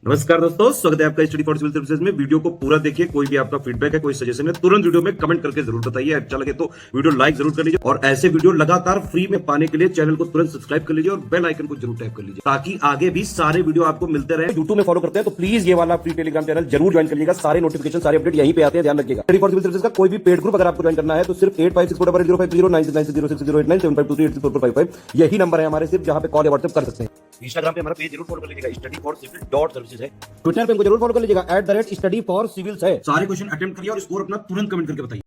नमस्कार दोस्तों, स्वागत है आपका स्टडी फॉर सिविल सर्विसेज में। वीडियो को पूरा देखिए। कोई भी आपका फीडबैक है, कोई सजेशन है, तुरंत वीडियो में कमेंट करके जरूर बताइए। अच्छा लगे तो वीडियो लाइक जरूर कर लीजिए और ऐसे वीडियो लगातार फ्री में पाने के लिए चैनल को तुरंत सब्सक्राइब कर लीजिए और बेल आइकन को जरूर टैप कर लीजिए ताकि आगे भी सारे वीडियो आपको मिलते रहे। यूट्यूब में फॉलो करते हैं तो प्लीज ये वाला फ्री टेलीग्राम चैनल जरूर ज्वाइन करिएगा। सारे नोटिफिकेशन, सारे अपडेट यहीं पे आते हैं, ध्यान रखिएगा। स्टडी फॉर सिविल सर्विसेज का कोई भी पेड ग्रुप अगर आपको ज्वाइन करना है तो सिर्फ 8564809606097523860555 यही नंबर है हमारे, सिर्फ जहां पे कॉल या व्हाट्सएप कर सकते हैं। इंस्टाग्राम पे हमारा पेज जरूर फॉलो कर लीजिएगा, study for civil dot services है। ट्विटर पे हमको जरूर फॉलो कर लीजिएगा, @स्टडी फॉर सिविल्स है। सारे क्वेश्चन अटेम्प्ट करिए और स्कोर अपना तुरंत कमेंट करके बताइए।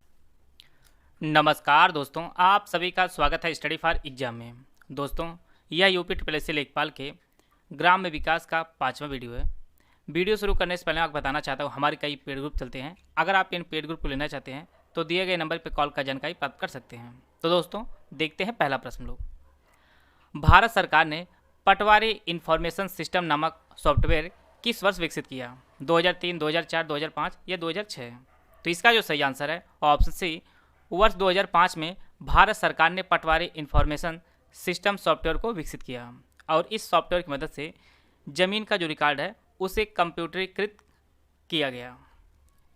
नमस्कार दोस्तों, आप सभी का स्वागत है स्टडी फॉर एग्जाम में। दोस्तों, यह यूपी ट्रिपल लेखपाल के ग्राम में विकास का 5वां वीडियो है। वीडियो शुरू करने से पहले आपको बताना चाहता हूँ, हमारे कई पेड ग्रुप चलते हैं। अगर आप इन पेड ग्रुप को लेना चाहते हैं तो दिए गए नंबर पर कॉल कर जानकारी प्राप्त कर सकते हैं। तो दोस्तों, देखते हैं पहला प्रश्न लोग। भारत सरकार ने पटवारी इंफॉर्मेशन सिस्टम नामक सॉफ्टवेयर किस वर्ष विकसित किया? 2003, 2004, 2005 या 2006? तो इसका जो सही आंसर है ऑप्शन सी, वर्ष 2005 में भारत सरकार ने पटवारी इंफॉर्मेशन सिस्टम सॉफ्टवेयर को विकसित किया और इस सॉफ्टवेयर की मदद से ज़मीन का जो रिकॉर्ड है उसे कंप्यूटरीकृत किया गया।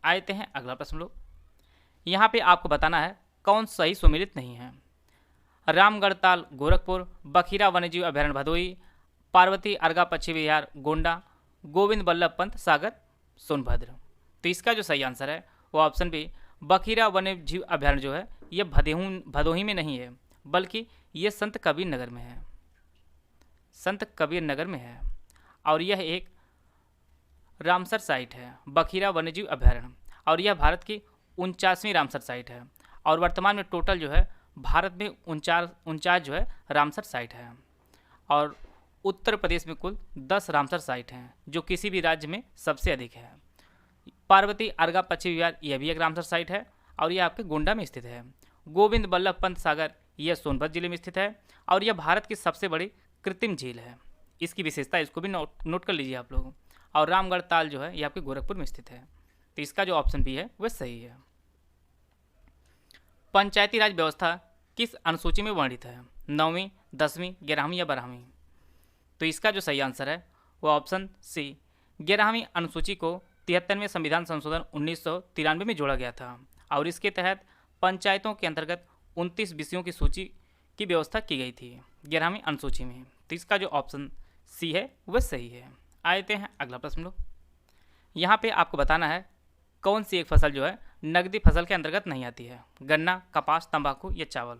आते हैं अगला प्रश्न लोग। यहाँ पे आपको बताना है कौन सही सुमेलित नहीं है। रामगढ़ताल गोरखपुर, बखीरा वन्यजीव अभयारण्य भदोही, पार्वती अर्गा पश्चिमी विहार गोंडा, गोविंद बल्लभ पंत सागर सोनभद्र। तो इसका जो सही आंसर है वो ऑप्शन बी, बखीरा वन्यजीव अभयारण्य जो है ये भदोही में नहीं है, बल्कि ये संत कबीर नगर में है। संत कबीर नगर में है और यह एक रामसर साइट है, बखीरा वन्यजीव अभयारण्य, और यह भारत की 49वीं रामसर साइट है। और वर्तमान में टोटल जो है भारत में 49 जो है रामसर साइट है और उत्तर प्रदेश में कुल 10 रामसर साइट हैं, जो किसी भी राज्य में सबसे अधिक है। पार्वती अर्गा पश्चिमी विहार यह भी एक रामसर साइट है और यह आपके गोंडा में स्थित है। गोविंद बल्लभ पंत सागर यह सोनभद्र जिले में स्थित है और यह भारत की सबसे बड़ी कृत्रिम झील है। इसकी विशेषता, इसको भी नोट कर लीजिए आप लोग। और रामगढ़ ताल जो है यह आपके गोरखपुर में स्थित है। तो इसका जो ऑप्शन बी है वह सही है। पंचायती राज व्यवस्था किस अनुसूची में वर्णित है? 9वीं, 10वीं, 11वीं या 12वीं? तो इसका जो सही आंसर है वो ऑप्शन सी, 11वीं अनुसूची को 73वें संविधान संशोधन 1993 में जोड़ा गया था और इसके तहत पंचायतों के अंतर्गत 29 विषयों की सूची की व्यवस्था की गई थी 11वीं अनुसूची में। तो इसका जो ऑप्शन सी है वह सही है। आते हैं अगला प्रश्न लोग। यहाँ पे आपको बताना है कौन सी एक फसल जो है नकदी फसल के अंतर्गत नहीं आती है? गन्ना, कपास, तंबाकू या चावल?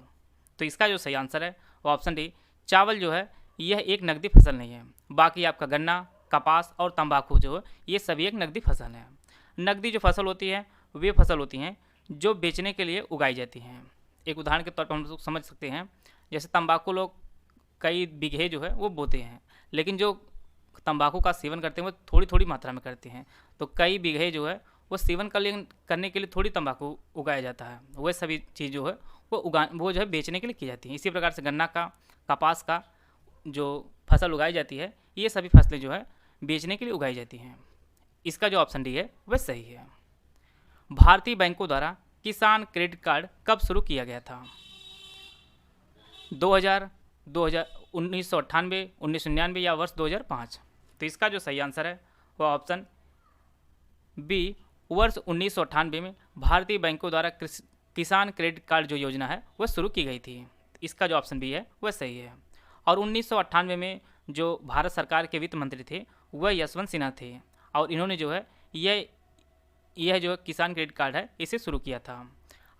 तो इसका जो सही आंसर है वो ऑप्शन डी, चावल जो है यह एक नकदी फसल नहीं है। बाकी आपका गन्ना, कपास और तंबाकू जो है ये सभी एक नकदी फसल है। नकदी जो फसल होती है वे फसल होती हैं जो बेचने के लिए उगाई जाती हैं। एक उदाहरण के तौर पर हम लोग समझ सकते हैं, जैसे तंबाकू लोग कई बीघे जो है वो बोते हैं, लेकिन जो तंबाकू का सेवन करते हैं वो थोड़ी थोड़ी मात्रा में करते हैं। तो कई बीघे जो है वो सेवन करने के लिए थोड़ी तंबाकू उगाया जाता है। वह सभी चीज़ जो है वो जो है बेचने के लिए की जाती है। इसी प्रकार से गन्ना का, कपास का जो फसल उगाई जाती है ये सभी फसलें जो है बेचने के लिए उगाई जाती हैं। इसका जो ऑप्शन डी है वह सही है। भारतीय बैंकों द्वारा किसान क्रेडिट कार्ड कब शुरू किया गया था? 2000, 1998, 1999 या वर्ष 2005? तो इसका जो सही आंसर है वह ऑप्शन बी, वर्ष 1998 में भारतीय बैंकों द्वारा किसान क्रेडिट कार्ड जो योजना है वह शुरू की गई थी। इसका जो ऑप्शन बी है वह सही है। और 1998 में जो भारत सरकार के वित्त मंत्री थे वह यशवंत सिन्हा थे और इन्होंने जो है यह जो किसान क्रेडिट कार्ड है इसे शुरू किया था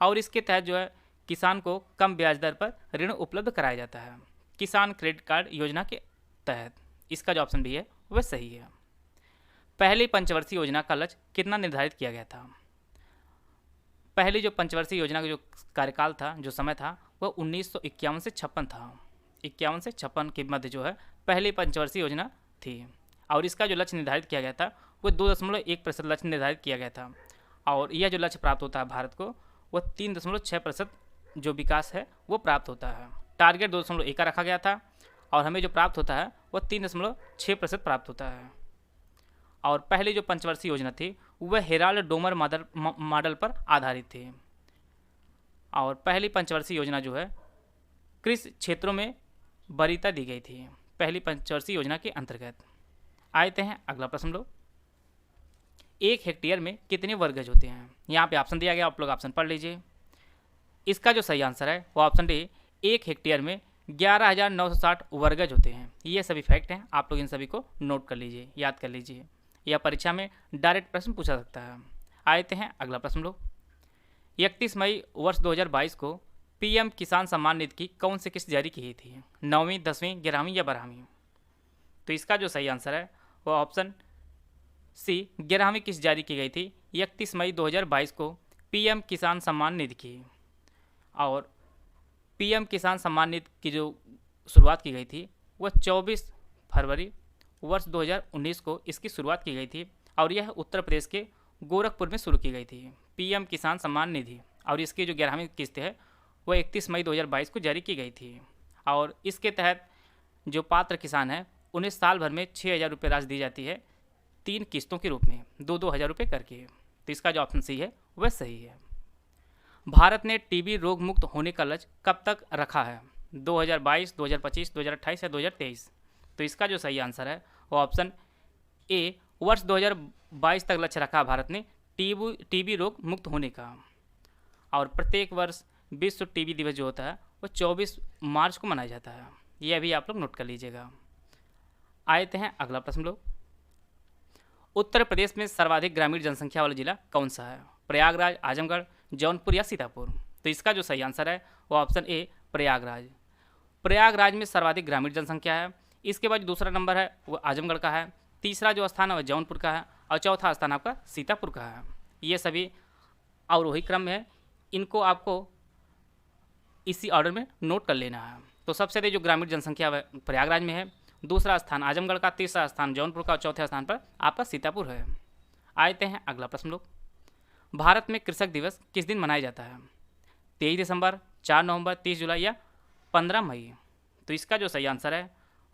और इसके तहत जो है किसान को कम ब्याज दर पर ऋण उपलब्ध कराया जाता है किसान क्रेडिट कार्ड योजना के तहत। इसका जो ऑप्शन बी है वह सही है। पहली पंचवर्षीय योजना का लक्ष्य कितना निर्धारित किया गया था? पहली जो पंचवर्षीय योजना का जो कार्यकाल था, जो समय था, वह 1951 से 56 था। 51 से 56 के मध्य जो है पहली पंचवर्षीय योजना थी और इसका जो लक्ष्य निर्धारित किया गया था वह 2.1% लक्ष्य निर्धारित किया गया था और यह जो लक्ष्य प्राप्त होता है भारत को वह 3.6% जो विकास है वो प्राप्त होता है। टारगेट 2.1 का रखा गया था और हमें जो प्राप्त होता है वह 3.6% प्राप्त होता है। और पहली जो पंचवर्षीय योजना थी वह हेराल्ड डोमर मॉडल पर आधारित थी और पहली पंचवर्षीय योजना जो है कृषि क्षेत्रों में वरीयता दी गई थी पहली पंचवर्षीय योजना के अंतर्गत। आते हैं अगला प्रश्न लो, 1 हेक्टेयर में कितने वर्ग गज होते हैं? यहाँ पे ऑप्शन दिया गया, आप लोग ऑप्शन पढ़ लीजिए। इसका जो सही आंसर है वो ऑप्शन डी, 1 हेक्टेयर में 11,960 वर्ग गज होते हैं। ये सभी फैक्ट हैं, आप लोग इन सभी को नोट कर लीजिए, याद कर लीजिए, या परीक्षा में डायरेक्ट प्रश्न पूछा सकता है। आते हैं अगला प्रश्न लो, 31 मई वर्ष 2022 को पीएम किसान सम्मान निधि की कौन सी किस्त जारी की गई थी? 9वीं, 10वीं, 11वीं या 12वीं? तो इसका जो सही आंसर है वो ऑप्शन सी, 11वीं किस्त जारी की गई थी 31 मई 2022 को पीएम किसान सम्मान निधि की। और पीएम किसान सम्मान निधि की जो शुरुआत की गई थी वह 24 फरवरी वर्ष 2019 को इसकी शुरुआत की गई थी, और यह उत्तर प्रदेश के गोरखपुर में शुरू की गई थी पीएम किसान सम्मान निधि। और इसकी जो 11वीं किस्त है वह 31 मई 2022 को जारी की गई थी। और इसके तहत जो पात्र किसान हैं उन्हें साल भर में 6,000 रुपये राशि दी जाती है, 3 किस्तों के रूप में 2-2 हज़ार रुपये करके। तो इसका जो ऑप्शन सी है वह सही है। भारत ने टीबी रोग मुक्त होने का लक्ष्य कब तक रखा है? 2022, 2025, 2028 या 2023? तो इसका जो सही आंसर है वो ऑप्शन ए, वर्ष 2022 तक लक्ष्य रखा भारत ने टीबी रोग मुक्त होने का। और प्रत्येक वर्ष विश्व टीबी दिवस जो होता है वो 24 मार्च को मनाया जाता है। यह भी आप लोग नोट कर लीजिएगा। आते हैं अगला प्रश्न लोग, उत्तर प्रदेश में सर्वाधिक ग्रामीण जनसंख्या वाला जिला कौन सा है? प्रयागराज, आजमगढ़, जौनपुर या सीतापुर? तो इसका जो सही आंसर है वो ऑप्शन ए, प्रयागराज। प्रयागराज में सर्वाधिक ग्रामीण जनसंख्या है। इसके बाद दूसरा नंबर है वो आजमगढ़ का है, तीसरा जो स्थान है वह जौनपुर का है, और चौथा स्थान आपका सीतापुर का है। ये सभी अवरोही क्रम में है, इनको आपको इसी ऑर्डर में नोट कर लेना है। तो सबसे अधिक जो ग्रामीण जनसंख्या वह प्रयागराज में है, दूसरा स्थान आजमगढ़ का, तीसरा स्थान जौनपुर का, और चौथे स्थान पर आपका सीतापुर है। आते हैं अगला प्रश्न लोग, भारत में कृषक दिवस किस दिन मनाया जाता है? 23 दिसंबर, 4 नवंबर, 30 जुलाई या 15 मई? तो इसका जो सही आंसर है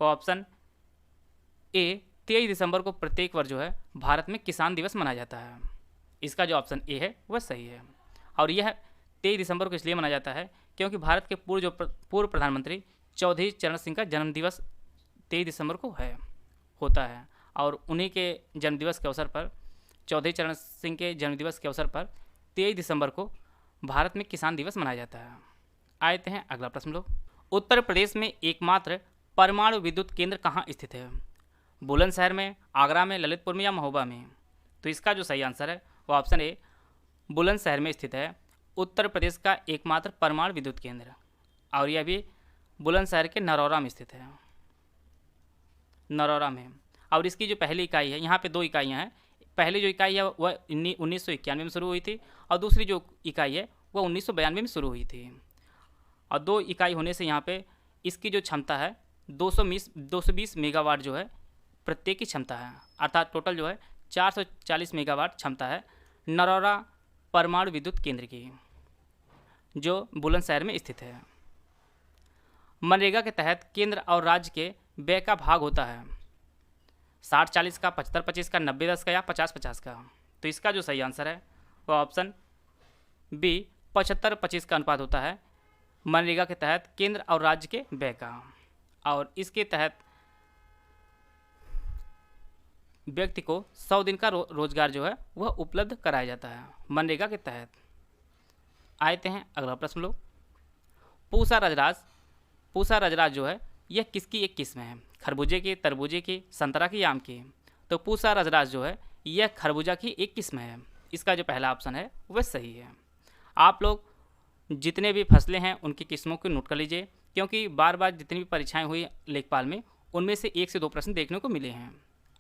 वो ऑप्शन ए, 23 दिसंबर को प्रत्येक वर्ष जो है भारत में किसान दिवस मनाया जाता है। इसका जो ऑप्शन ए है वह सही है। और यह 23 दिसंबर को इसलिए मनाया जाता है क्योंकि भारत के पूर्व प्रधानमंत्री चौधरी चरण सिंह का जन्मदिवस 23 दिसंबर को होता है। और उन्हीं के जन्मदिवस के अवसर पर, चौधरी चरण सिंह के जन्मदिवस के अवसर पर 23 दिसंबर को भारत में किसान दिवस मनाया जाता है। आते हैं अगला प्रश्न लोग, उत्तर प्रदेश में एकमात्र परमाणु विद्युत केंद्र कहाँ स्थित है? बुलंदशहर में, आगरा में, ललितपुर में या महोबा में? तो इसका जो सही आंसर है वो ऑप्शन ए, बुलंदशहर में स्थित है उत्तर प्रदेश का एकमात्र परमाणु विद्युत केंद्र। और यह भी बुलंदशहर के नरौरा में स्थित है, नरौरा में। और इसकी जो पहली इकाई है, यहाँ पे 2 इकाइयाँ हैं। पहली जो इकाई है वह 1991 में शुरू हुई थी, और दूसरी जो इकाई है वह 1992 में शुरू हुई थी। और 2 इकाई होने से यहाँ पे इसकी जो क्षमता है 220 मेगावाट जो है प्रत्येक की क्षमता है, अर्थात टोटल जो है 440 मेगावाट क्षमता है नरौरा परमाणु विद्युत केंद्र की, जो बुलंदशहर में स्थित है। मनरेगा के तहत केंद्र और राज्य के व्यय का भाग होता है 60-40 का, 75-25 का, 90-10 का या 50-50 का? तो इसका जो सही आंसर है वह ऑप्शन बी, 75-25 का अनुपात होता है मनरेगा के तहत केंद्र और राज्य के व्यय का। और इसके तहत व्यक्ति को 100 दिन का रोजगार जो है वह उपलब्ध कराया जाता है मनरेगा के तहत। आते हैं अगला प्रश्न लोग, पूसा रजराज जो है यह किसकी एक किस्म है? खरबूजे की, तरबूजे की, संतरा की या आम की? तो पूसा रजराज जो है यह खरबूजा की एक किस्म है। इसका जो पहला ऑप्शन है वह सही है। आप लोग जितने भी फसलें हैं उनकी किस्मों को नोट कर लीजिए, क्योंकि बार बार जितनी भी परीक्षाएं हुई लेखपाल में उनमें से 1 से 2 प्रश्न देखने को मिले हैं।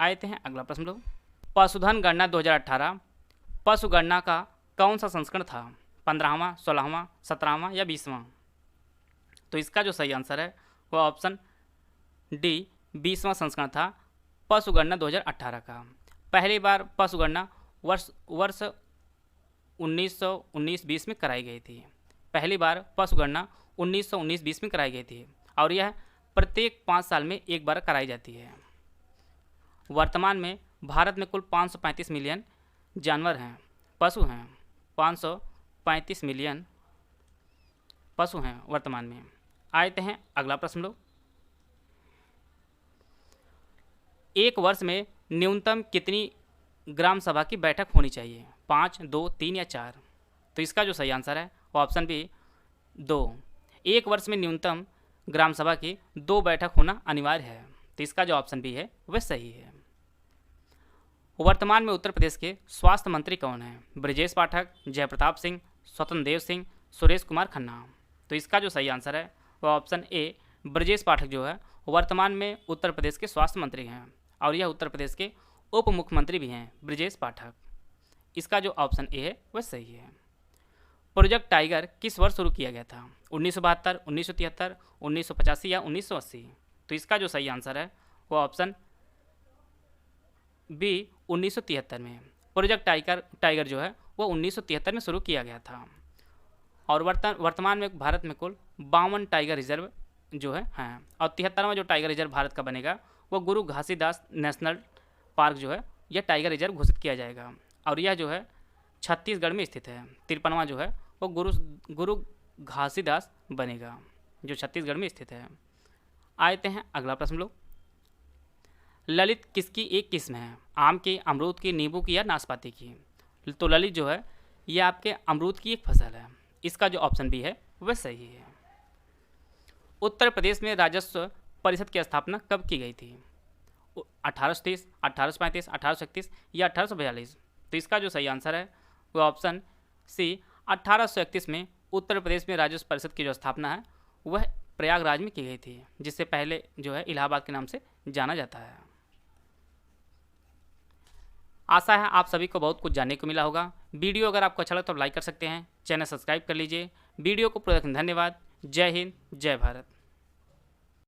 आते हैं अगला प्रश्न लोग, पशुधन गणना 2018 पशु गणना का कौन सा संस्करण था? 15वां, 16वां, 17वां या 20वां? तो इसका जो सही आंसर है वह ऑप्शन डी, 20वां संस्करण था पशु गणना 2018 का। पहली बार पशु गणना वर्ष 1919-20 में कराई गई थी। पहली बार पशु गणना 1919-20 में कराई गई थी, और यह प्रत्येक 5 साल में एक बार कराई जाती है। वर्तमान में भारत में कुल 535 मिलियन जानवर हैं, पशु हैं। 535 मिलियन पशु हैं वर्तमान में। आते हैं अगला प्रश्न लोग, एक वर्ष में न्यूनतम कितनी ग्राम सभा की बैठक होनी चाहिए? 5, 2, 3 या 4? तो इसका जो सही आंसर है वो ऑप्शन बी 2। एक वर्ष में न्यूनतम ग्राम सभा की 2 बैठक होना अनिवार्य है। तो इसका जो ऑप्शन बी है वह सही है। वर्तमान में उत्तर प्रदेश के स्वास्थ्य मंत्री कौन है? ब्रजेश पाठक, जयप्रताप सिंह, स्वतंत्र देव सिंह, सुरेश कुमार खन्ना। तो इसका जो सही आंसर है वह ऑप्शन ए ब्रजेश पाठक जो है वर्तमान में उत्तर प्रदेश के स्वास्थ्य मंत्री हैं और यह उत्तर प्रदेश के उप मुख्यमंत्री भी हैं ब्रजेश पाठक। इसका जो ऑप्शन ए है वह सही है। प्रोजेक्ट टाइगर किस वर्ष शुरू किया गया था? 1972, 1973, 1985 या 1980? तो इसका जो सही आंसर है वो ऑप्शन बी 1973 में। प्रोजेक्ट टाइगर जो है वो 1973 में शुरू किया गया था और वर्तमान में भारत में कुल 52 टाइगर रिजर्व जो है हैं और 73वां जो टाइगर रिजर्व भारत का बनेगा वो गुरु घासीदास नेशनल पार्क जो है यह टाइगर रिजर्व घोषित किया जाएगा और यह जो है छत्तीसगढ़ में स्थित है। 53वां जो है वो गुरु घासीदास बनेगा जो छत्तीसगढ़ में स्थित है। आते हैं अगला प्रश्न लोग। ललित किसकी एक किस्म है? आम की, अमरूद की, नींबू की या नाशपाती की? तो ललित जो है ये आपके अमरूद की एक फसल है। इसका जो ऑप्शन बी है वह सही है। उत्तर प्रदेश में राजस्व परिषद की स्थापना कब की गई थी? 1830, 1835, 1831 या 1842? तो इसका जो सही आंसर है वह ऑप्शन सी 1831 में उत्तर प्रदेश में राजस्व परिषद की जो स्थापना है वह प्रयागराज में की गई थी, जिससे पहले जो है इलाहाबाद के नाम से जाना जाता है। आशा है आप सभी को बहुत कुछ जानने को मिला होगा। वीडियो अगर आपको अच्छा लगा तो लाइक कर सकते हैं, चैनल सब्सक्राइब कर लीजिए। वीडियो को पूरा देखने धन्यवाद। जय हिंद, जय भारत।